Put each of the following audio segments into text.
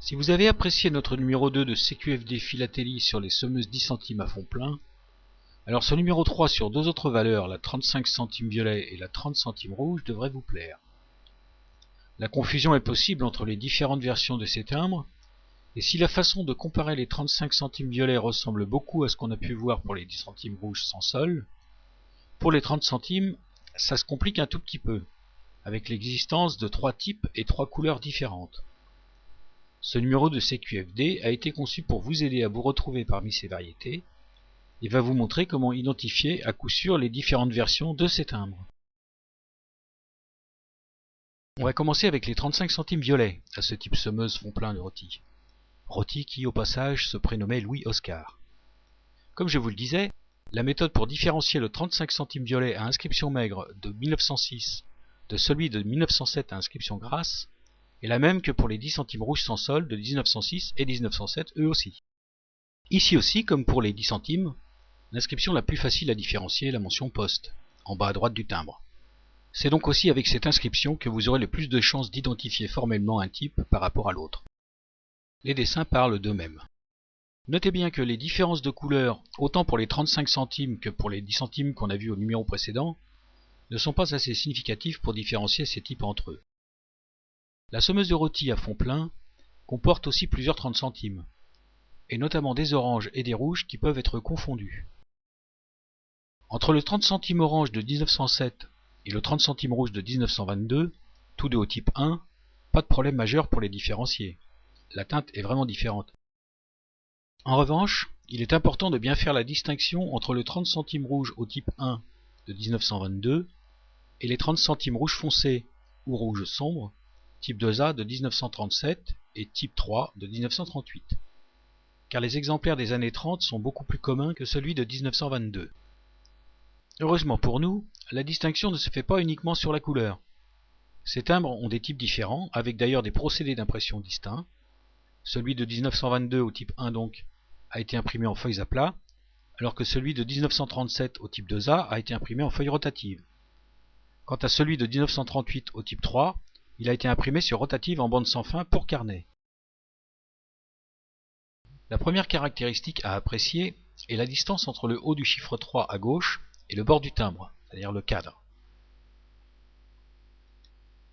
Si vous avez apprécié notre numéro 2 de CQFD philatélie sur les semeuses 10 centimes à fond plein, alors ce numéro 3 sur deux autres valeurs, la 35 centimes violet et la 30 centimes rouge, devrait vous plaire. La confusion est possible entre les différentes versions de ces timbres, et si la façon de comparer les 35 centimes violet ressemble beaucoup à ce qu'on a pu voir pour les 10 centimes rouges sans sol, pour les 30 centimes, ça se complique un tout petit peu, avec l'existence de 3 types et 3 couleurs différentes. Ce numéro de CQFD a été conçu pour vous aider à vous retrouver parmi ces variétés, et va vous montrer comment identifier à coup sûr les différentes versions de ces timbres. On va commencer avec les 35 centimes violets, à ce type semeuse fond plein de rôti. Rôti qui, au passage, se prénommait Louis Oscar. Comme je vous le disais, la méthode pour différencier le 35 centimes violet à inscription maigre de 1906 de celui de 1907 à inscription grasse est la même que pour les 10 centimes rouges sans sol de 1906 et 1907 eux aussi. Ici aussi, comme pour les 10 centimes, l'inscription la plus facile à différencier est la mention poste, en bas à droite du timbre. C'est donc aussi avec cette inscription que vous aurez le plus de chances d'identifier formellement un type par rapport à l'autre. Les dessins parlent d'eux-mêmes. Notez bien que les différences de couleurs, autant pour les 35 centimes que pour les 10 centimes qu'on a vus au numéro précédent, ne sont pas assez significatives pour différencier ces types entre eux. La semeuse de rôti à fond plein comporte aussi plusieurs 30 centimes, et notamment des oranges et des rouges qui peuvent être confondus. Entre le 30 centimes orange de 1907 et le 30 centimes rouge de 1922, tous deux au type 1, pas de problème majeur pour les différencier. La teinte est vraiment différente. En revanche, il est important de bien faire la distinction entre le 30 centimes rouge au type 1 de 1922 et les 30 centimes rouge foncé ou rouge sombre, type 2A de 1937 et type 3 de 1938, car les exemplaires des années 30 sont beaucoup plus communs que celui de 1922. Heureusement pour nous, la distinction ne se fait pas uniquement sur la couleur. Ces timbres ont des types différents, avec d'ailleurs des procédés d'impression distincts. Celui de 1922 au type 1 donc a été imprimé en feuilles à plat, alors que celui de 1937 au type 2A a été imprimé en feuilles rotatives. Quant à celui de 1938 au type 3, il a été imprimé sur rotative en bande sans fin pour carnet. La première caractéristique à apprécier est la distance entre le haut du chiffre 3 à gauche et le bord du timbre, c'est-à-dire le cadre.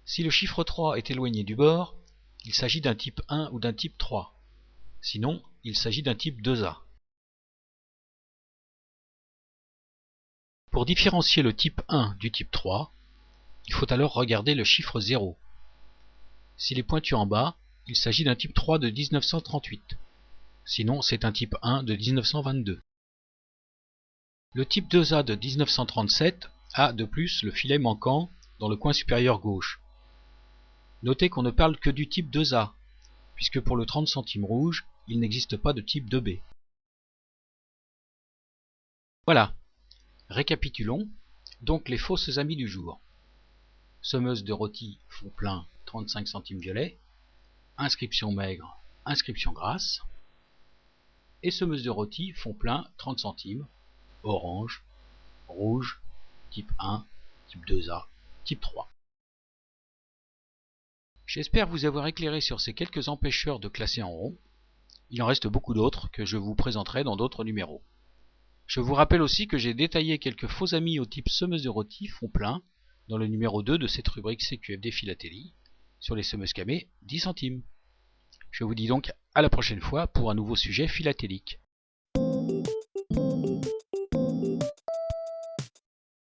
Si le chiffre 3 est éloigné du bord, il s'agit d'un type 1 ou d'un type 3. Sinon, il s'agit d'un type 2A. Pour différencier le type 1 du type 3, il faut alors regarder le chiffre 0. S'il est pointu en bas, il s'agit d'un type 3 de 1938. Sinon, c'est un type 1 de 1922. Le type 2A de 1937 a de plus le filet manquant dans le coin supérieur gauche. Notez qu'on ne parle que du type 2A, puisque pour le 30 centimes rouge, il n'existe pas de type 2B. Voilà, récapitulons donc les fausses amies du jour. Semeuse de rôti fond plein 35 centimes violet, inscription maigre, inscription grasse, et semeuse de rôti fond plein 30 centimes, orange, rouge, type 1, type 2A, type 3. J'espère vous avoir éclairé sur ces quelques empêcheurs de classer en rond. Il en reste beaucoup d'autres que je vous présenterai dans d'autres numéros. Je vous rappelle aussi que j'ai détaillé quelques faux amis au type semeuse de rôti fond plein dans le numéro 2 de cette rubrique CQFD philatélie sur les semeuses camées 10 centimes. Je vous dis donc à la prochaine fois pour un nouveau sujet philatélique.